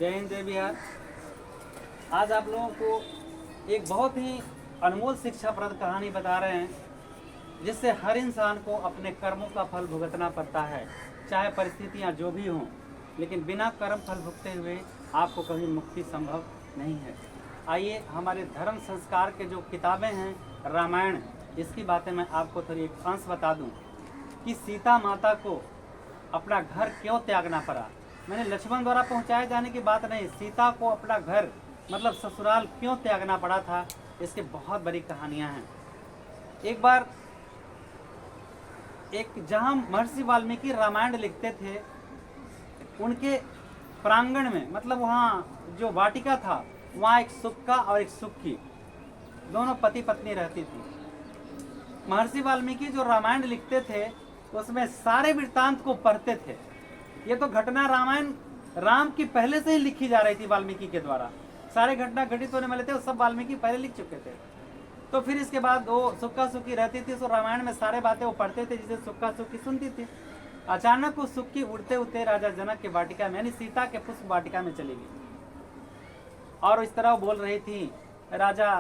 जय हिंद जय बिहार। आज आप लोगों को एक बहुत ही अनमोल शिक्षाप्रद कहानी बता रहे हैं, जिससे हर इंसान को अपने कर्मों का फल भुगतना पड़ता है, चाहे परिस्थितियां जो भी हों। लेकिन बिना कर्म फल भुगते हुए आपको कभी मुक्ति संभव नहीं है। आइए हमारे धर्म संस्कार के जो किताबें हैं, रामायण, इसकी बातें मैं आपको थोड़ी एक अंश बता दूं कि सीता माता को अपना घर क्यों त्यागना पड़ा। मैंने लक्ष्मण द्वारा पहुंचाए जाने की बात नहीं, सीता को अपना घर मतलब ससुराल क्यों त्यागना पड़ा था, इसके बहुत बड़ी कहानियां हैं। एक बार जहां महर्षि वाल्मीकि रामायण लिखते थे, उनके प्रांगण में मतलब वहाँ जो वाटिका था, वहाँ एक सुक्का और एक सुक्की दोनों पति पत्नी रहती थी। महर्षि वाल्मीकि जो रामायण लिखते थे उसमें सारे वृत्तांत को पढ़ते थे। ये तो घटना रामायण राम की पहले से ही लिखी जा रही थी वाल्मीकि के द्वारा। सारे घटना घटित होने वाले थे वो सब वाल्मीकि पहले लिख चुके थे। तो फिर इसके बाद वो सुक्का सुक्की रहती थी, तो रामायण में सारे बातें वो पढ़ते थे जिसे सुक्का सुक्की सुनती थी। अचानक वो सुक्की उड़ते उड़ते राजा जनक के वाटिका में यानी सीता के पुष्प वाटिका में चली गई और इस तरह वो बोल रही थी, राजा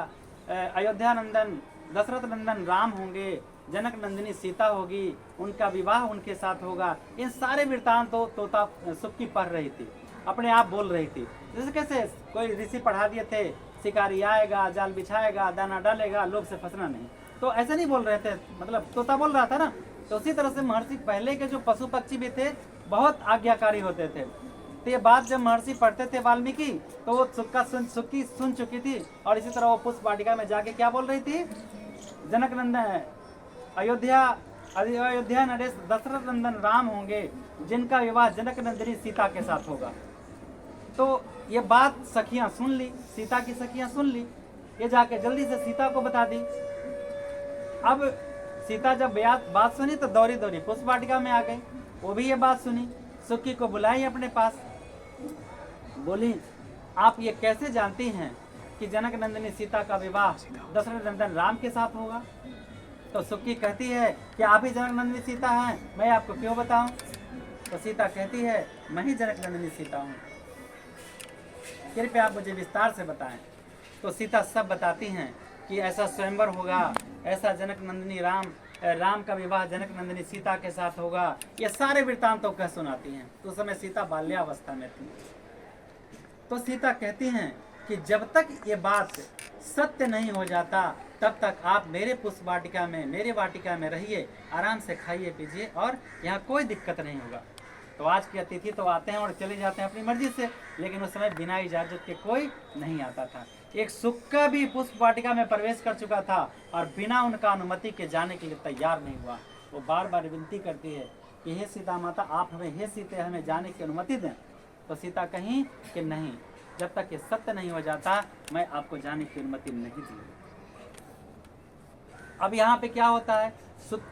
अयोध्या नंदन दशरथ नंदन राम होंगे, जनक नंदिनी सीता होगी, उनका विवाह उनके साथ होगा। इन सारे वृत्तांत तो तोता सुक्की पढ़ रही थी, अपने आप बोल रही थी। जैसे कैसे कोई ऋषि पढ़ा दिए थे, शिकारी आएगा, जाल बिछाएगा, दाना डालेगा, लोभ से फंसना नहीं, तो ऐसे नहीं बोल रहे थे, मतलब तोता बोल रहा था ना। तो उसी तरह से महर्षि पहले के जो पशु पक्षी भी थे बहुत आज्ञाकारी होते थे। तो ये बात जब महर्षि पढ़ते थे वाल्मीकि, तो वो सुक्की सुन चुकी थी और इसी तरह वो पुष्प वाटिका में जाके क्या बोल रही थी, जनक नंदन अयोध्या नरेश दशरथ नंदन राम होंगे, जिनका विवाह जनक नंदिनी सीता के साथ होगा। तो ये बात सखियां सुन ली, सीता की सखियां सुन ली, ये जाके जल्दी से सीता को बता दी। अब सीता जब बात सुनी तो दौड़ी दौड़ी पुष्प वाटिका में आ गई, वो भी ये बात सुनी, सुक्की को बुलाई अपने पास, बोली, आप ये कैसे जानती हैं कि जनक नंदिनी सीता का विवाह दशरथ नंदन राम के साथ होगा। तो सुक्की कहती है कि आप ही जनक नंदिनी सीता हैं, मैं आपको क्यों बताऊं। तो सीता कहती है, मैं ही जनक नंदिनी सीता हूं, कृपया आप मुझे विस्तार से बताएं। तो सीता सब बताती हैं कि ऐसा स्वयंवर होगा, ऐसा जनक नंदिनी राम का विवाह जनक नंदिनी सीता के साथ होगा। ये सारे वृत्तांतों कह सुनाती हैं। तो उस समय सीता बाल्यावस्था में थी। तो सीता कहती हैं कि जब तक ये बात सत्य नहीं हो जाता तब तक आप मेरे पुष्प वाटिका में, मेरे वाटिका में रहिए, आराम से खाइए पीजिए और यहाँ कोई दिक्कत नहीं होगा। तो आज के अतिथि तो आते हैं और चले जाते हैं अपनी मर्जी से, लेकिन उस समय बिना इजाजत के कोई नहीं आता था। एक सुक्का भी पुष्प वाटिका में प्रवेश कर चुका था और बिना उनका अनुमति के जाने के लिए तैयार नहीं हुआ। वो बार बार विनती करती है कि हे सीता माता, आप हमें, हे सीते, हमें जाने की अनुमति दें। तो सीता कहीं कि नहीं, जब तक ये सत्य नहीं हो जाता मैं आपको जाने की अनुमति नहीं दूंगी। अब यहाँ पे क्या होता है,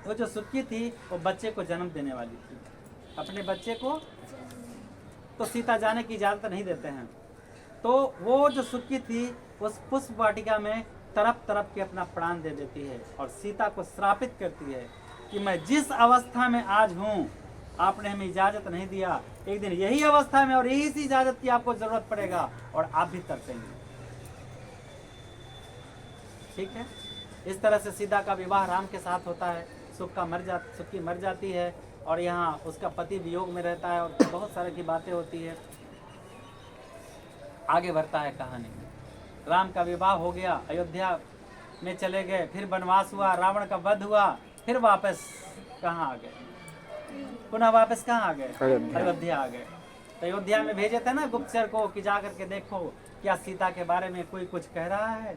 वो जो सुक्की थी वो बच्चे को जन्म देने वाली थी, अपने बच्चे को। तो सीता जाने की इजाजत नहीं देते हैं। तो वो जो सुक्की थी उस पुष्प वाटिका में तरफ तरफ के अपना प्राण दे देती है और सीता को श्रापित करती है कि मैं जिस अवस्था में आज हूँ, आपने हमें इजाजत नहीं दिया, एक दिन यही अवस्था में और यही सी इजाजत की आपको जरूरत पड़ेगा और आप भी तरसेंगे। ठीक है, इस तरह से सीता का विवाह राम के साथ होता है। सुक्की मर जाती है और यहाँ उसका पति वियोग में रहता है और बहुत सारे की बातें होती है। आगे बढ़ता है कहानी। राम का विवाह हो गया, अयोध्या में चले गए, फिर वनवास हुआ, रावण का वध हुआ, फिर वापस कहाँ आ गए, पुनः वापस कहाँ आ गए, अयोध्या आ गए। तो अयोध्या में भेजे थे ना गुप्तचर को कि जा करके देखो क्या सीता के बारे में कोई कुछ कह रहा है।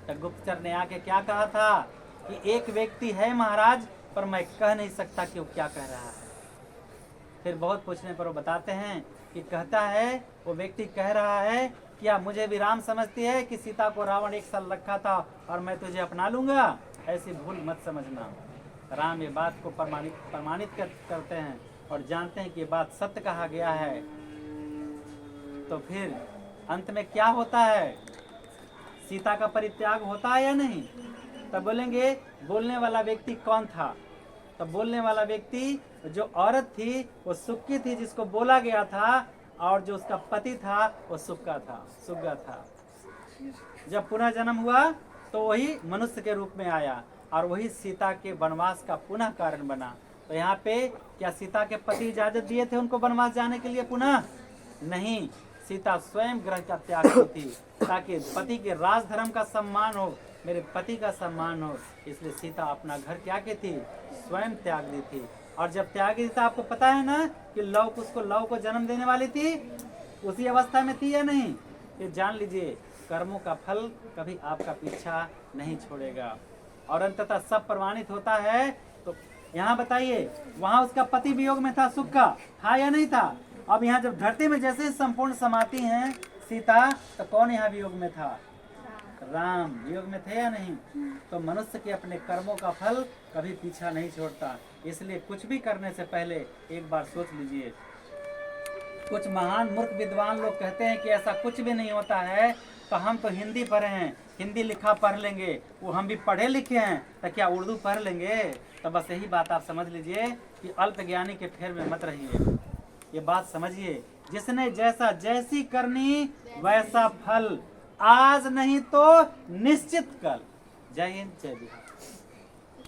तो गुप्तचर ने आके क्या कहा था कि एक व्यक्ति है महाराज, पर मैं कह नहीं सकता कि वो क्या कह रहा है। फिर बहुत पूछने पर वो बताते हैं कि कहता है, वो व्यक्ति कह रहा है, क्या मुझे भी राम समझती है कि सीता को रावण एक साल रखा था और मैं तुझे अपना लूंगा, ऐसी भूल मत समझना। राम ये बात को प्रमाणित करते हैं और जानते हैं कि ये बात सत्य कहा गया है। तो फिर अंत में क्या होता है, सीता का परित्याग होता है या नहीं। तब बोलेंगे बोलने वाला व्यक्ति कौन था। तब बोलने वाला व्यक्ति जो औरत थी वो सुक्की थी, जिसको बोला गया था और जो उसका पति था वो सुग्गा था। जब पुनः जन्म हुआ तो वही मनुष्य के रूप में आया और वही सीता के वनवास का पुनः कारण बना। तो यहाँ पे क्या सीता के पति इजाजत दिए थे उनको वनवास जाने के लिए पुनः? नहीं, सीता स्वयं ग्रह का त्याग की थी ताकि पति के राजधर्म का सम्मान हो, मेरे पति का सम्मान हो। इसलिए सीता अपना घर क्या की थी? स्वयं त्याग दी थी। और जब त्याग दी था, आपको पता है ना कि लव को जन्म देने वाली थी, उसी अवस्था में थी या नहीं? ये जान लीजिए, कर्मों का फल कभी आपका पीछा नहीं छोड़ेगा और अंततः सब प्रमाणित होता है। तो यहाँ बताइए, वहां उसका पति वियोग में था, सुग्गा था या नहीं था? अब यहाँ जब धरती में जैसे संपूर्ण समाती हैं सीता, तो कौन यहाँ वियोग में था? राम वियोग में थे या नहीं? तो मनुष्य के अपने कर्मों का फल कभी पीछा नहीं छोड़ता। इसलिए कुछ भी करने से पहले एक बार सोच लीजिए। कुछ महान मूर्ख विद्वान लोग कहते हैं कि ऐसा कुछ भी नहीं होता है, तो हम तो हिंदी पढ़े हैं, हिंदी लिखा पढ़ लेंगे, वो हम भी पढ़े लिखे हैं, तो क्या उर्दू पढ़ लेंगे? तो बस यही बात आप समझ लीजिए कि अल्पज्ञानी के फेर में मत रहिए। ये बात समझिए, जिसने जैसी करनी वैसा फल, आज नहीं तो निश्चित कल। जय हिंद, जय बिहार।